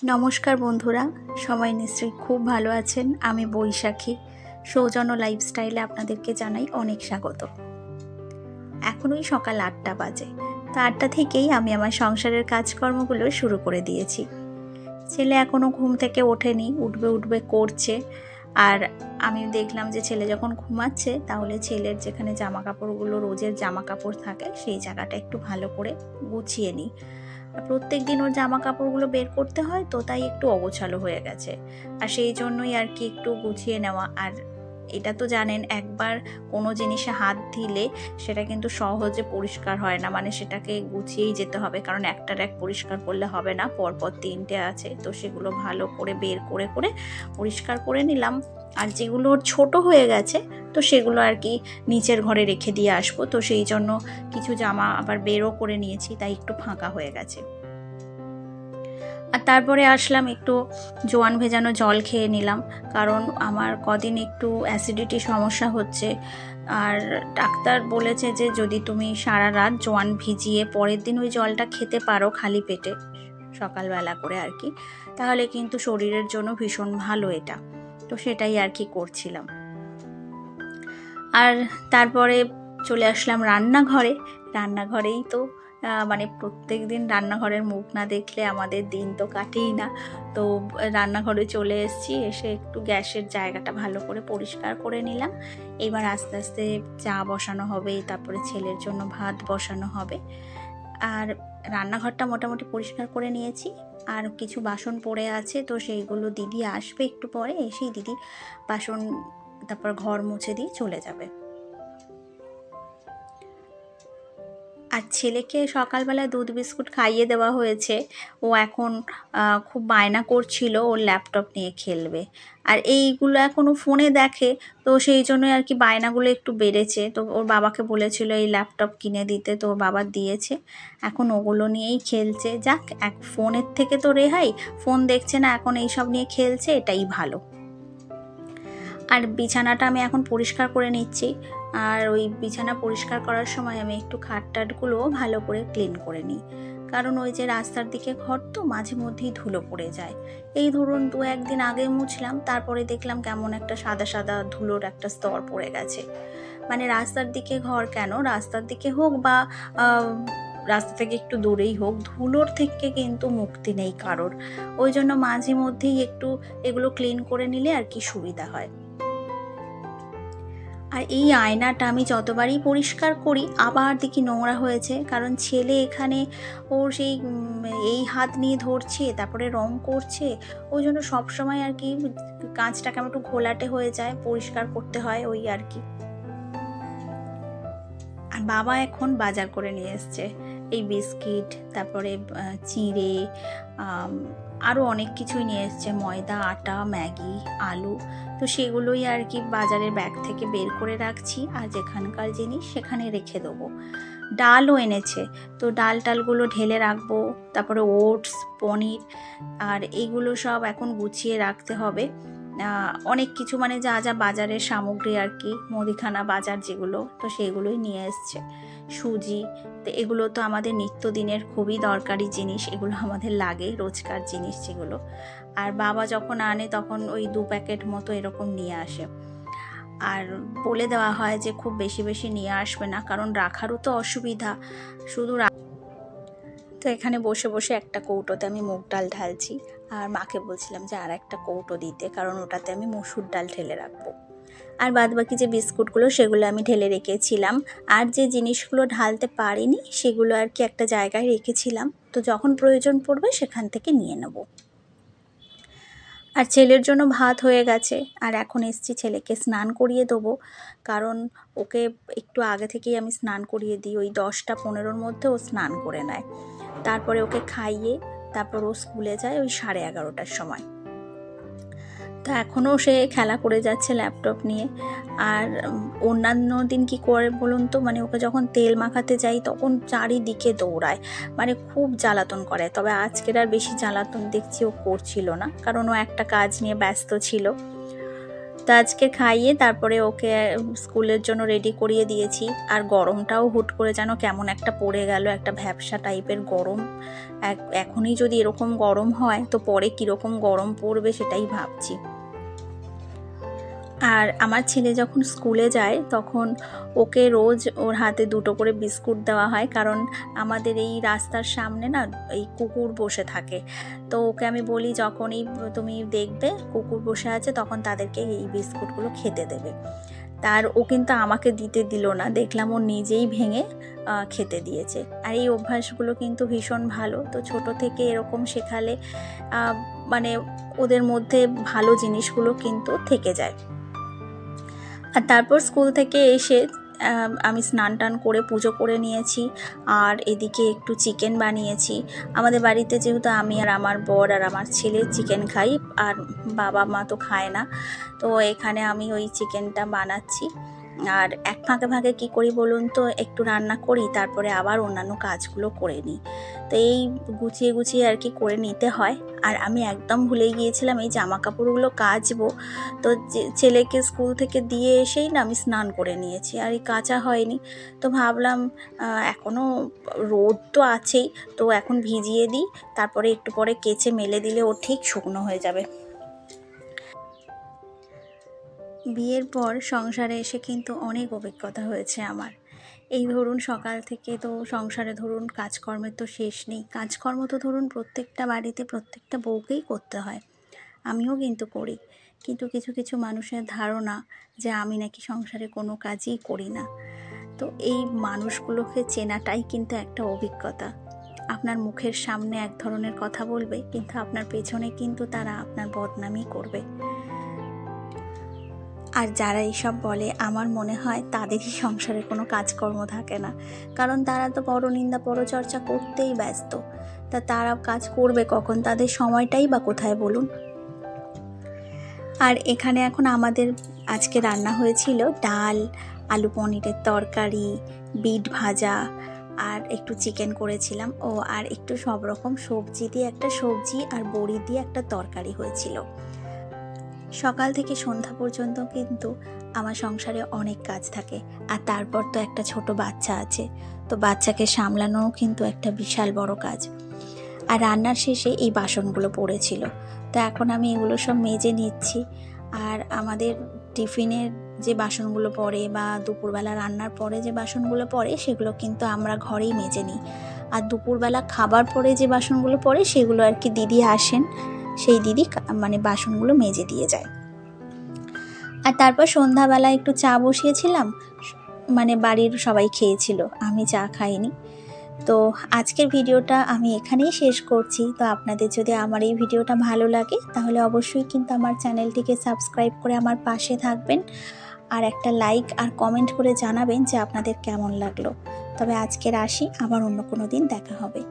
নমস্কার বন্ধুরা, সবাই নিশ্চয়ই খুব ভালো আছেন। আমি বৈশাখী, সৌজন্য লাইফস্টাইলে আপনাদেরকে জানাই অনেক স্বাগত। এখন ওই সকাল ৮টা বাজে। তো ৮টা থেকেই আমি আমার সংসারের কাজকর্মগুলো শুরু করে দিয়েছি। ছেলে এখনও ঘুম থেকে ওঠেনি, উঠবে করছে। আর আমি দেখলাম যে ছেলে যখন ঘুমাচ্ছে তাহলে ছেলের যেখানে জামা কাপড়গুলো রোজের জামা কাপড় থাকে সেই জায়গাটা একটু ভালো করে গুছিয়ে নিই। প্রত্যেক দিন ওর জামা কাপড়গুলো বের করতে হয়, তো তাই একটু অগোছালো হয়ে গেছে। আর সেই জন্যই আর কি একটু গুছিয়ে নেওয়া। আর এটা তো জানেন, একবার কোনো জিনিসে হাত দিলে সেটা কিন্তু সহজে পরিষ্কার হয় না, মানে সেটাকে গুছিয়েই যেতে হবে, কারণ একটার এক পরিষ্কার করলে হবে না, পরপর 3টে আছে। তো সেগুলো ভালো করে বের করে পরিষ্কার করে নিলাম। আর যেগুলো ছোট হয়ে গেছে তো সেগুলো আর কি নিচের ঘরে রেখে দিয়ে আসবো। তো সেই জন্য কিছু জামা আবার বেরও করে নিয়েছি, তাই একটু ফাঁকা হয়ে গেছে। আর তারপরে আসলাম, একটু জোয়ান ভেজানো জল খেয়ে নিলাম, কারণ আমার কদিন একটু অ্যাসিডিটি সমস্যা হচ্ছে। আর ডাক্তার বলেছে যে যদি তুমি সারা রাত জোয়ান ভিজিয়ে পরের দিন ওই জলটা খেতে পারো খালি পেটে, সকালবেলা করে আর কি, তাহলে কিন্তু শরীরের জন্য ভীষণ ভালো এটা। তো সেটাই আর কি করছিলাম। আর তারপরে চলে আসলাম রান্নাঘরেই তো মানে প্রত্যেক দিন রান্নাঘরের মুখ না দেখলে আমাদের দিন তো কাটেই না। তো রান্নাঘরে চলে এসেছি, এসে একটু গ্যাসের জায়গাটা ভালো করে পরিষ্কার করে নিলাম। এবার আস্তে আস্তে চা বসানো হবে, তারপরে ছেলের জন্য ভাত বসানো হবে। আর রান্নাঘরটা মোটামুটি পরিষ্কার করে নিয়েছি। আর কিছু বাসন পড়ে আছে, তো সেইগুলো দিদি আসবে একটু পরে, এসেই দিদি বাসন তারপর ঘর মুছে দিয়ে চলে যাবে। আর ছেলেকে সকালবেলায় দুধ বিস্কুট খাইয়ে দেওয়া হয়েছে। ও এখন খুব বায়না করছিল ওর ল্যাপটপ নিয়ে খেলবে। আর এইগুলো এখনও ফোনে দেখে, তো সেই জন্যই আর কি বায়নাগুলো একটু বেড়েছে। তো ওর বাবাকে বলেছিল এই ল্যাপটপ কিনে দিতে, তো ওর বাবা দিয়েছে। এখন ওগুলো নিয়েই খেলছে। যাক, এক ফোনের থেকে তো রেহাই, ফোন দেখছে না, এখন এইসব নিয়ে খেলছে, এটাই ভালো। আর বিছানাটা আমি এখন পরিষ্কার করে নিচ্ছি। আর ওই বিছানা পরিষ্কার করার সময় আমি একটু খাটটাটগুলোও ভালো করে ক্লিন করে নিই, কারণ ওই যে রাস্তার দিকে ঘর তো মাঝে মধ্যেই ধুলো পড়ে যায়। এই ধরুন 2-1 দিন আগে মুছলাম, তারপরে দেখলাম কেমন একটা সাদা সাদা ধুলোর একটা স্তর পড়ে গেছে। মানে রাস্তার দিকে ঘর কেন, রাস্তার দিকে হোক বা রাস্তা থেকে একটু দূরেই হোক, ধুলোর থেকে কিন্তু মুক্তি নেই কারোর। ওই জন্য মাঝে মধ্যেই একটু এগুলো ক্লিন করে নিলে আর কি সুবিধা হয়। আর এই আয়নাটা আমি যতবারই পরিষ্কার করি আবার দেখি নোংরা হয়েছে, কারণ ছেলে এখানে ওর সেই এই হাত নিয়ে ধরছে, তারপরে রং করছে। ওই জন্য সবসময় আর কি কাঁচটা কেমন একটু ঘোলাটে হয়ে যায়, পরিষ্কার করতে হয় ওই আর কি। আর বাবা এখন বাজার করে নিয়ে এসছে এই বিস্কিট, তারপরে চিঁড়ে, আরও অনেক কিছুই নিয়ে এসছে, ময়দা, আটা, ম্যাগি, আলু। তো সেগুলোই আর কি বাজারের ব্যাগ থেকে বের করে রাখছি, আর যেখানকার জিনিস সেখানে রেখে দেবো। ডালও এনেছে, তো ডালগুলো ঢেলে রাখবো। তারপরে ওটস, পনির, আর এইগুলো সব এখন গুছিয়ে রাখতে হবে। অনেক কিছু, মানে যা যা বাজারের সামগ্রী আর কি, মুদিখানা বাজার যেগুলো, তো সেগুলোই নিয়ে এসছে। সুজি, তো এগুলো তো আমাদের নিত্যদিনের খুবই দরকারি জিনিস, এগুলো আমাদের লাগে, রোজকার জিনিস যেগুলো। আর বাবা যখন আনে তখন ওই 2 প্যাকেট মতো এরকম নিয়ে আসে। আর বলে দেওয়া হয় যে খুব বেশি বেশি নিয়ে আসবে না, কারণ রাখারও তো অসুবিধা, শুধু। তো এখানে বসে বসে একটা কৌটোতে আমি মুগ ডাল ঢালছি, আর মাকে বলছিলাম যে আর একটা কৌটো দিতে, কারণ ওটাতে আমি মসুর ডাল ঢেলে রাখবো। আর বাদ বাকি যে বিস্কুটগুলো সেগুলো আমি ঢেলে রেখেছিলাম। আর যে জিনিসগুলো ঢালতে পারিনি সেগুলো আর কি একটা জায়গায় রেখেছিলাম, তো যখন প্রয়োজন পড়বে সেখান থেকে নিয়ে নেব। আর ছেলের জন্য ভাত হয়ে গেছে, আর এখন এসছি ছেলেকে স্নান করিয়ে দেবো, কারণ ওকে একটু আগে থেকেই আমি স্নান করিয়ে দিই, ওই 10টা-15-র মধ্যে ও স্নান করে নেয়। তারপরে ওকে খাইয়ে তারপর ও স্কুলে যায় ওই 11:30টার সময়। তো এখনও সে খেলা করে যাচ্ছে ল্যাপটপ নিয়ে। আর অন্যান্য দিন কি করে বলুন তো, মানে ওকে যখন তেল মাখাতে যাই তখন চারিদিকে দৌড়ায়, মানে খুব জ্বালাতন করে। তবে আজকের আর বেশি জ্বালাতন দেখছি ও করছিল না, কারণ ও একটা কাজ নিয়ে ব্যস্ত ছিল। তো আজকে খাইয়ে তারপরে ওকে স্কুলের জন্য রেডি করিয়ে দিয়েছি। আর গরমটাও হুট করে যেন কেমন একটা পড়ে গেল, একটা ভ্যাপসা টাইপের গরম। এখনই যদি এরকম গরম হয় তো পরে কীরকম গরম পড়বে সেটাই ভাবছি। আর আমার ছেলে যখন স্কুলে যায় তখন ওকে রোজ ওর হাতে 2টো করে বিস্কুট দেওয়া হয়, কারণ আমাদের এই রাস্তার সামনে না এই কুকুর বসে থাকে। তো ওকে আমি বলি যখনই তুমি দেখবে কুকুর বসে আছে তখন তাদেরকে এই বিস্কুটগুলো খেতে দেবে। তার ও কিন্তু আমাকে দিতে দিল না, দেখলাম ও নিজেই ভেঙে খেতে দিয়েছে। আর এই অভ্যাসগুলো কিন্তু ভীষণ ভালো। তো ছোট থেকে এরকম শেখালে মানে ওদের মধ্যে ভালো জিনিসগুলো কিন্তু থেকে যায়। আর তারপর স্কুল থেকে এসে আমি স্নান টান করে পুজো করে নিয়েছি। আর এদিকে একটু চিকেন বানিয়েছি। আমাদের বাড়িতে যেহেতু আমি আর আমার বর আর আমার ছেলে চিকেন খাই, আর বাবা মা তো খায় না, তো এখানে আমি ওই চিকেনটা বানাচ্ছি। আর এক ফাঁকে ফাঁকে কী করি বলুন তো, একটু রান্না করি তারপরে আবার অন্যান্য কাজগুলো করে নিই। তো এই গুছিয়ে গুছিয়ে আর কি করে নিতে হয়। আর আমি একদম ভুলে গিয়েছিলাম এই জামা কাপড়গুলো কাচবো। তো ছেলেকে স্কুল থেকে দিয়ে এসেই না আমি স্নান করে নিয়েছি, আর এই কাচা হয়নি। তো ভাবলাম এখনও রোদ তো আছেই, তো এখন ভিজিয়ে দিই, তারপরে একটু পরে কেচে মেলে দিলে ও ঠিক শুকনো হয়ে যাবে। বিয়ের পর সংসারে এসে কিন্তু অনেক অভিজ্ঞতা হয়েছে আমার। এই ধরুন সকাল থেকে তো সংসারে ধরুন কাজকর্মের তো শেষ নেই। কাজকর্ম তো ধরুন প্রত্যেকটা বাড়িতে প্রত্যেকটা বউকেই করতে হয়, আমিও কিন্তু করি। কিন্তু কিছু কিছু মানুষের ধারণা যে আমি নাকি সংসারে কোনো কাজই করি না। তো এই মানুষগুলোকে চেনাটাই কিন্তু একটা অভিজ্ঞতা। আপনার মুখের সামনে এক ধরনের কথা বলবে, কিন্তু আপনার পেছনে কিন্তু তারা আপনার বদনামই করবে। আর যারা এইসব বলে আমার মনে হয় তাদেরই সংসারে কোনো কাজকর্ম থাকে না, কারণ তারা তো পরনিন্দা পরচর্চা করতেই ব্যস্ত। তা তারা কাজ করবে কখন, তাদের সময়টাই বা কোথায় বলুন। আর এখানে এখন আমাদের আজকে রান্না হয়েছিল ডাল, আলু পনিরের তরকারি, বিট ভাজা, আর একটু চিকেন করেছিলাম, আর একটু সব রকম সবজি দিয়ে একটা সবজি আর বড়ি দিয়ে একটা তরকারি হয়েছিল। সকাল থেকে সন্ধ্যা পর্যন্ত কিন্তু আমার সংসারে অনেক কাজ থাকে। আর তারপর তো একটা ছোট বাচ্চা আছে, তো বাচ্চাকে সামলানোও কিন্তু একটা বিশাল বড় কাজ। আর রান্নার শেষে এই বাসনগুলো পড়েছিল, তো এখন আমি এগুলো সব মেজে নিচ্ছি। আর আমাদের টিফিনের যে বাসনগুলো পড়ে বা দুপুরবেলা রান্নার পরে যে বাসনগুলো পড়ে সেগুলো কিন্তু আমরা ঘরেই মেজে নিই। আর দুপুরবেলা খাবার পরে যে বাসনগুলো পড়ে সেগুলো আর কি দিদি আসেন, সেই দিদি মানে বাসনগুলো মেজে দিয়ে যায়। আর তারপর সন্ধ্যাবেলা একটু চা বসিয়েছিলাম, মানে বাড়ির সবাই খেয়েছিল, আমি চা খাইনি। তো আজকের ভিডিওটা আমি এখানেই শেষ করছি। তো আপনাদের যদি আমার এই ভিডিওটা ভালো লাগে তাহলে অবশ্যই কিন্তু আমার চ্যানেলটিকে সাবস্ক্রাইব করে আমার পাশে থাকবেন, আর একটা লাইক আর কমেন্ট করে জানাবেন যে আপনাদের কেমন লাগলো। তবে আজকের আসি, আবার অন্য কোনো দিন দেখা হবে।